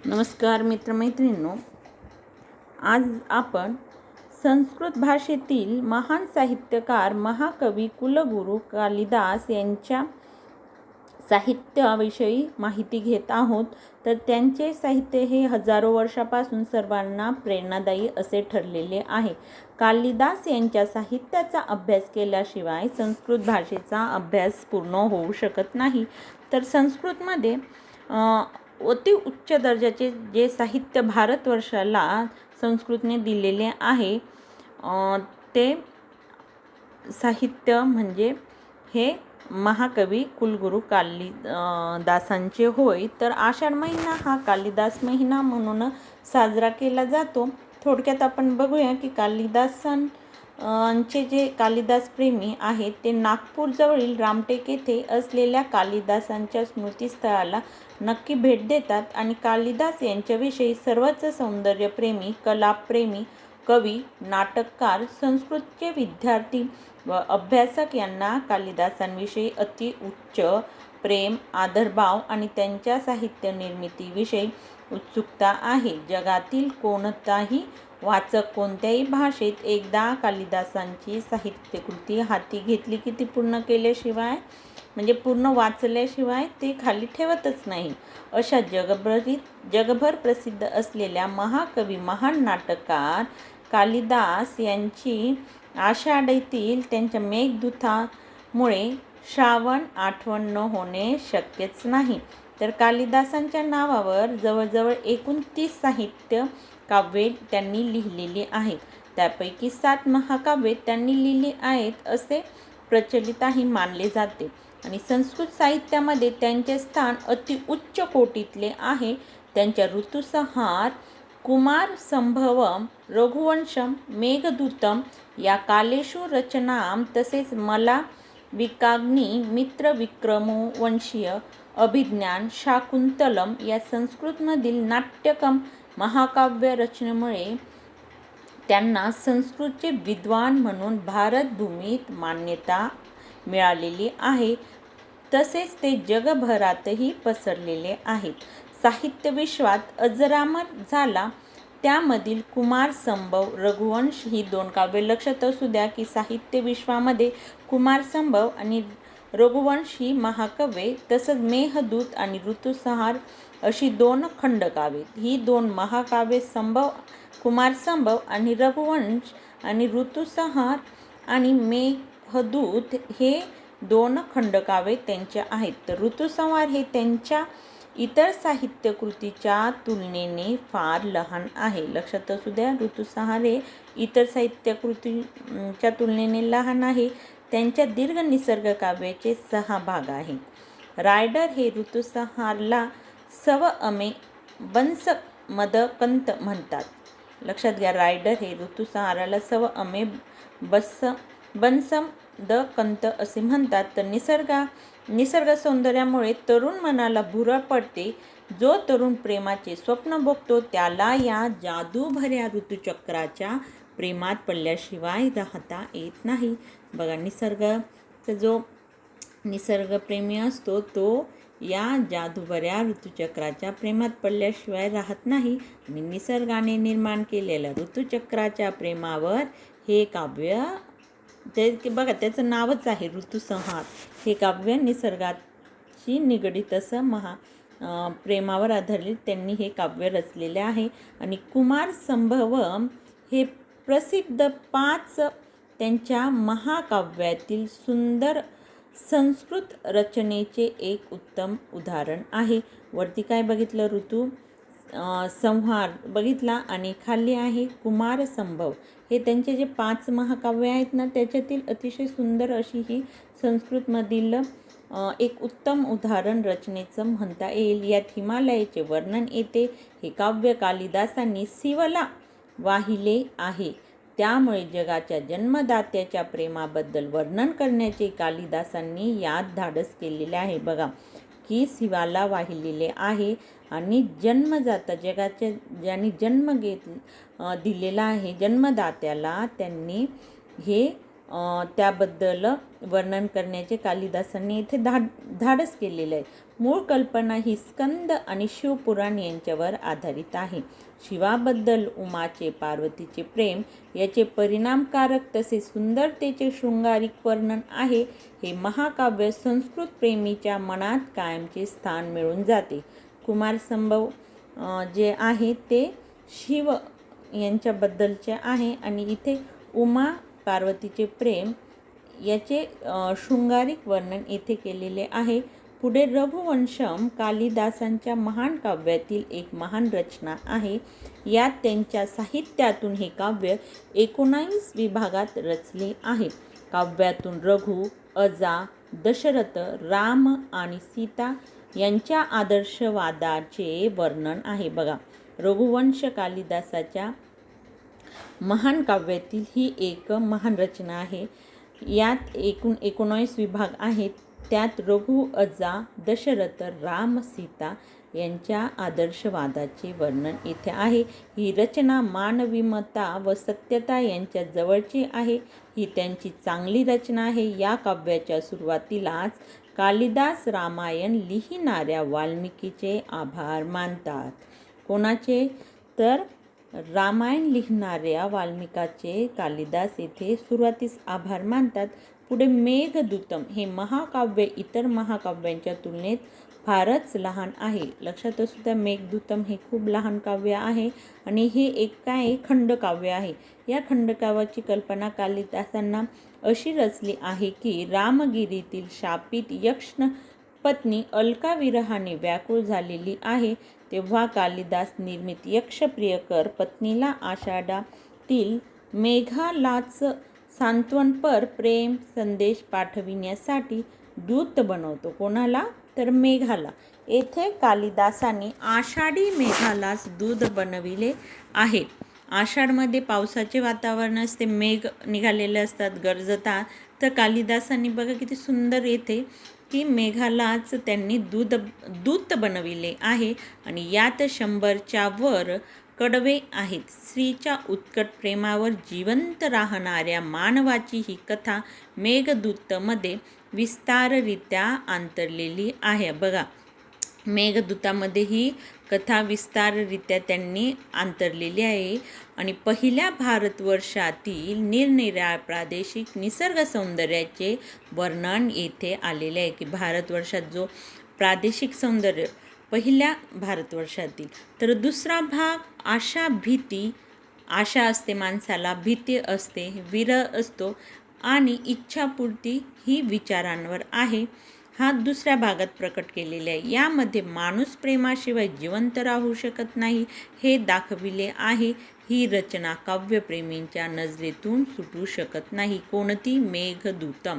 नमस्कार मित्रमैत्रिणींनो, आज आपण संस्कृत भाषेतील महान साहित्यकार महाकवी कुलगुरू कालिदास यांच्या साहित्याविषयी माहिती घेत आहोत. तर त्यांचे साहित्य हे हजारो वर्षापासून सर्वांना प्रेरणादायी असे ठरलेले आहे. कालिदास यांच्या साहित्याचा अभ्यास केल्याशिवाय संस्कृत भाषेचा अभ्यास पूर्ण होऊ शकत नाही. तर संस्कृतमध्ये अति उच्च दर्जाचे जे साहित्य भारतवर्षाला संस्कृतने दिलेले आहे ते साहित्य म्हणजे हे महाकवी कुलगुरू कालिदासांचे होय. तर आषाढ महिना हा कालिदास महिना म्हणून साजरा केला जातो. थोडक्यात आपण बघूया की कालिदासांचे जे कालिदास प्रेमी आहेत ते नागपूरजवळील रामटेक येथे असलेल्या कालिदासांच्या स्मृतिस्थळाला नक्की भेट देतात आणि कालिदास यांच्याविषयी सर्वच सौंदर्यप्रेमी, कलाप्रेमी, कवी, नाटककार, संस्कृतचे विद्यार्थी व अभ्यासक यांना कालिदासांविषयी अति उच्च प्रेम, आदरभाव आणि त्यांच्या साहित्य निर्मितीविषयी उत्सुकता आहे. जगातील कोणताही वाचक कोणत्याही भाषेत एकदा कालिदासांची साहित्यकृती हाती घेतली की ती पूर्ण केल्याशिवाय म्हणजे पूर्ण वाचल्याशिवाय ते खाली ठेवतच नाही. अशा जगभर प्रसिद्ध असलेल्या महाकवी, महान नाटककार कालिदास यांची आषाढीतील त्यांच्या मेघदूतामुळे श्रावण आठवण न होणे शक्यच नाही. तर कालिदासांच्या नावावर जवळजवळ 29 साहित्य काव्ये त्यांनी लिहिलेली आहेत. त्यापैकी 7 महाकाव्ये त्यांनी लिहिली आहेत असे प्रचलितही मानले जाते आणि संस्कृत साहित्यामध्ये त्यांचे स्थान अति उच्च कोटीतले आहे. त्यांच्या ऋतुसंहार, कुमार संभवम, रघुवंशम, मेघदूतम या कालेषु रचनाम तसेच मालविकाग्नी, मित्रविक्रमोवंशीय, अभिज्ञान, शाकुंतलम या संस्कृतमधील नाट्यकम महाकाव्य रचनेमुळे त्यांना संस्कृतचे विद्वान म्हणून भारतभूमीत मान्यता मिळालेली आहे. तसेच ते जगभरातही पसरलेले आहेत. साहित्य विश्वात अजरामर झाला त्यामधील कुमार संभव, रघुवंश ही 2 काव्ये लक्षात असू द्या की साहित्य विश्वामध्ये कुमार संभव आणि रघुवंश ही महाकाव्ये, तसंच मेघदूत आणि ऋतुसंहार अशी 2 खंडकाव्ये. ही 2 महाकाव्ये कुमार संभव आणि रघुवंश आणि ऋतुसंहार आणि मेघदूत हे 2 खंडकाव्ये त्यांच्या आहेत. तर ऋतुसंहार हे त्यांच्या इतर साहित्यकृतीच्या तुलनेने फार लहान आहे. लक्षात असू द्या, ऋतुसंहार हे इतर साहित्यकृतीच्या तुलनेने लहान आहे. त्यांच्या दीर्घ निसर्ग काव्याचे 6 भाग आहेत. रायडर हे ऋतुसंहारला सवअमे बंस मदकंत म्हणतात. लक्षात घ्या, रायडर हे ऋतुसंहाराला सवअमे बंसम द कंत असे म्हणतात. तर निसर्ग सौंदर्यामुळे तरुण मनाला भुरळ पडते. जो तरुण प्रेमाचे स्वप्न बघतो त्याला या जादूभऱ्या ऋतुचक्राच्या प्रेमात पडल्याशिवाय राहता येत नाही. बघा, जो निसर्गप्रेमी असतो तो या जादूभऱ्या ऋतुचक्राच्या प्रेमात पडल्याशिवाय राहत नाही आणि निसर्गाने निर्माण केलेल्या ऋतुचक्राच्या प्रेमावर हे काव्य बघा, त्याचं नावच आहे ऋतुसंहार. हे काव्य निसर्गाशी निगडीत असं प्रेमावर आधारित त्यांनी हे काव्य रचलेले आहे. आणि कुमार संभवम हे प्रसिद्ध 5 त्यांच्या महाकाव्यातील सुंदर संस्कृत रचनेचे एक उत्तम उदाहरण आहे. वरती काय बघितलं, ऋतू संहार बघितला आणि खाली आहे कुमार संभव. हे त्यांचे जे 5 महाकाव्य आहेत ना त्याच्यातील अतिशय सुंदर अशी ही संस्कृतमधील एक उत्तम उदाहरण रचनेचं म्हणता येईल. यात हिमालयाचे वर्णन येते. हे काव्य कालिदासांनी शिवला वाहिले आहे. त्यामुळे जगाच्या जन्मदात्याच्या प्रेमाबद्दल वर्णन करण्याचे कालिदासांनी यात धाडस केलेले आहे. बघा की शिवाला वाहिलेले आहे आणि जन्मदाता जगाच्या ज्यांनी जन्म दिलेला आहे जन्मदात्याला त्यांनी हे त्याबद्दल वर्णन करण्याचे कालिदासांनी इथे धाडस केलेलं आहे. मूळ कल्पना ही स्कंद आणि शिवपुराण यांच्यावर आधारित आहे. शिवाबद्दल उमाचे पार्वतीचे प्रेम याचे परिणामकारक तसे सुंदरतेचे शृंगारिक वर्णन आहे. हे महाकाव्य संस्कृत प्रेमीच्या मनात कायमचे स्थान मिळून जाते. कुमारसंभव जे आहे ते शिव यांच्याबद्दलचे आहे आणि इथे उमा पार्वतीचे प्रेम याचे शृंगारिक वर्णन येथे केलेले आहे. पुढे रघुवंशम कालिदासांच्या महान काव्यातील एक महान रचना आहे. यात त्यांच्या साहित्यातून हे काव्य 19 विभागात रचले आहे. काव्यातून रघु, अजा, दशरथ, राम आणि सीता यांच्या आदर्शवादाचे वर्णन आहे. बघा, रघुवंश कालिदासाच्या महान काव्यातील ही एक महान रचना आहे. यात एकूण 19 विभाग आहेत. त्यात रघु, अजा, दशरथ, राम, सीता यांच्या आदर्शवादाचे वर्णन येथे आहे. ही रचना मानविमता व सत्यता यांच्या जवळची आहे. ही त्यांची चांगली रचना आहे. या काव्याच्या सुरुवातीलाच कालिदास रामायण लिहिणाऱ्या वाल्मिकीचे आभार मानतात. कोणाचे? तर रामायण लिहिणाऱ्या वाल्मिकाचे कालिदास येथे सुरुवातीस आभार मानतात. पुढे मेघदूतम हे महाकाव्य इतर महाकाव्यांच्या तुलनेत फारच लहान आहे. लक्षात असू द्या, मेघदूतम हे खूप लहान काव्य आहे आणि हे एक खंडकाव्य आहे. या खंडकाव्याची कल्पना कालिदासांना अशी रचली आहे की रामगिरीतील शापित यक्ष पत्नी अलका विरहाने व्याकुळ झालेली आहे. तेव्हा कालिदास निर्मित यक्षप्रियकर पत्नीला आषाढातील मेघालाच सांत्वनपर प्रेम संदेश पाठविण्यासाठी दूत बनवतो. कोणाला? तर मेघाला. येथे कालिदासांनी आषाढी मेघालाच दूत बनविले आहे. आषाढमध्ये पावसाचे वातावरण असते, मेघ निघालेले असतात, गरजतात. तर कालिदासांनी बघा किती सुंदर येथे की मेघालाच त्यांनी दूत बनविले आहे आणि यात 100च्या वर कडवे आहेत. स्त्रीच्या उत्कट प्रेमावर जिवंत राहणाऱ्या मानवाची ही कथा मेघदूतमध्ये विस्ताररित्या अंतरलेली आहे. बघा, मेघदूतामध्ये ही कथा विस्ताररित्या त्यांनी अंतरलेली आहे आणि पहिल्या भारतवर्षातील निरनिराळ्या प्रादेशिक निसर्ग सौंदर्याचे वर्णन येथे आलेले आहे. की भारतवर्षात जो प्रादेशिक सौंदर्य पहिल्या भारतवर्षातील. तर दुसरा भाग आशा असते माणसाला, भीती असते, विरह असतो आणि इच्छापूर्ती ही विचारांवर आहे. हा दुसऱ्या भागात प्रकट केलेले आहे. यामध्ये माणूस प्रेमाशिवाय जिवंत राहू शकत नाही हे दाखविले आहे. ही रचना काव्यप्रेमींच्या नजरेतून सुटू शकत नाही. कोणती? मेघदूतम.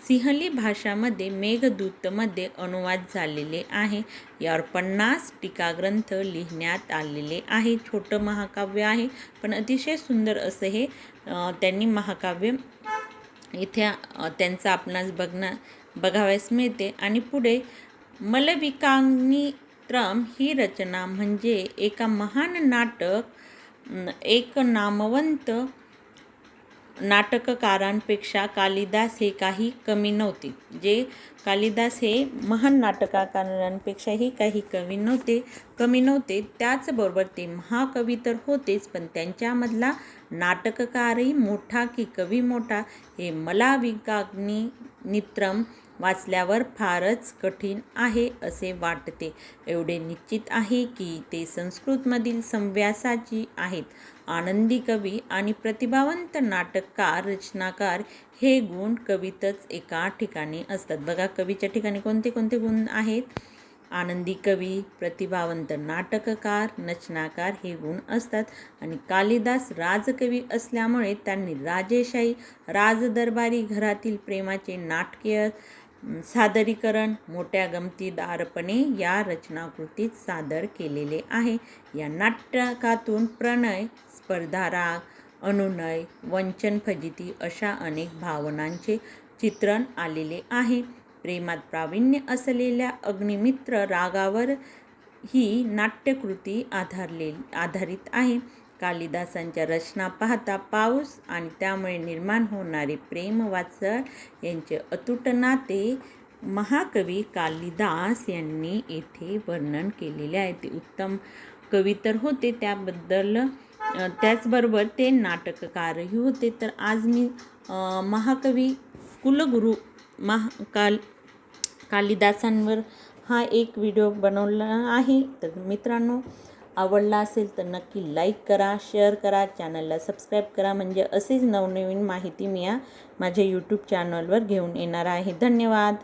सिंहली भाषामध्ये मेघदूतमध्ये अनुवाद झालेले आहे. यावर 50 टीकाग्रंथ लिहिण्यात आलेले आहे. छोटं महाकाव्य आहे पण अतिशय सुंदर असं हे त्यांनी महाकाव्य इथे त्यांचा आपणास बघावयास मिळते. आणि पुढे मलविकाग्नित्रम ही रचना म्हणजे एक नामवंत नाटककारांपेक्षा कालिदास हे काही कमी नव्हते. जे कालिदास हे महान नाटककारांपेक्षाही काही कमी नव्हते. त्याचबरोबर ते महाकवी तर होतेच, पण त्यांच्यामधला नाटककारही मोठा की कवी मोठा हे मलविकाग्नित्रम वाचल्यावर फारच कठीण आहे असे वाटते. एवढे निश्चित आहे की ते संस्कृतमधील संव्यासाची आहेत. आनंदी कवी आणि प्रतिभावंत नाटककार रचनाकार हे गुण कवीतच एका ठिकाणी असतात. बघा, कवीच्या ठिकाणी कोणते कोणते गुण आहेत? आनंदी कवी, प्रतिभावंत नाटककार, रचनाकार हे गुण असतात. आणि कालिदास राजकवी असल्यामुळे त्यांनी राजेशाही राजदरबारी घरातील प्रेमाचे नाटकीय सादरीकरण मोठ्या गमतीदारपणे या रचनाकृतीत सादर केलेले आहे. या नाटकातून प्रणय, स्पर्धाराग, अनुनय, वंचन, फजिती अशा अनेक भावनांचे चित्रण आलेले आहे. प्रेमात प्रावीण्य असलेल्या अग्निमित्र रागावर ही नाट्यकृती आधारित आहे. कालिदासांच्या रचना पाहता पाऊस आणि त्यामुळे निर्माण होणारे प्रेम वात्सल यांचे अतूट नाते महाकवी कालिदास यांनी येथे वर्णन केलेले आहे. ते उत्तम कवी तर होते, त्याचबरोबर ते नाटककारही होते. तर आज मी महाकवी कुलगुरू कालिदासांवर हा एक व्हिडिओ बनवला आहे. तर मित्रांनो, आवडला असेल तर नक्की लाईक करा, शेअर करा, चॅनलला सबस्क्राईब करा. म्हणजे असेच नवनवीन माहिती मी माझ्या यूट्यूब चॅनलवर घेऊन येणार आहे. धन्यवाद.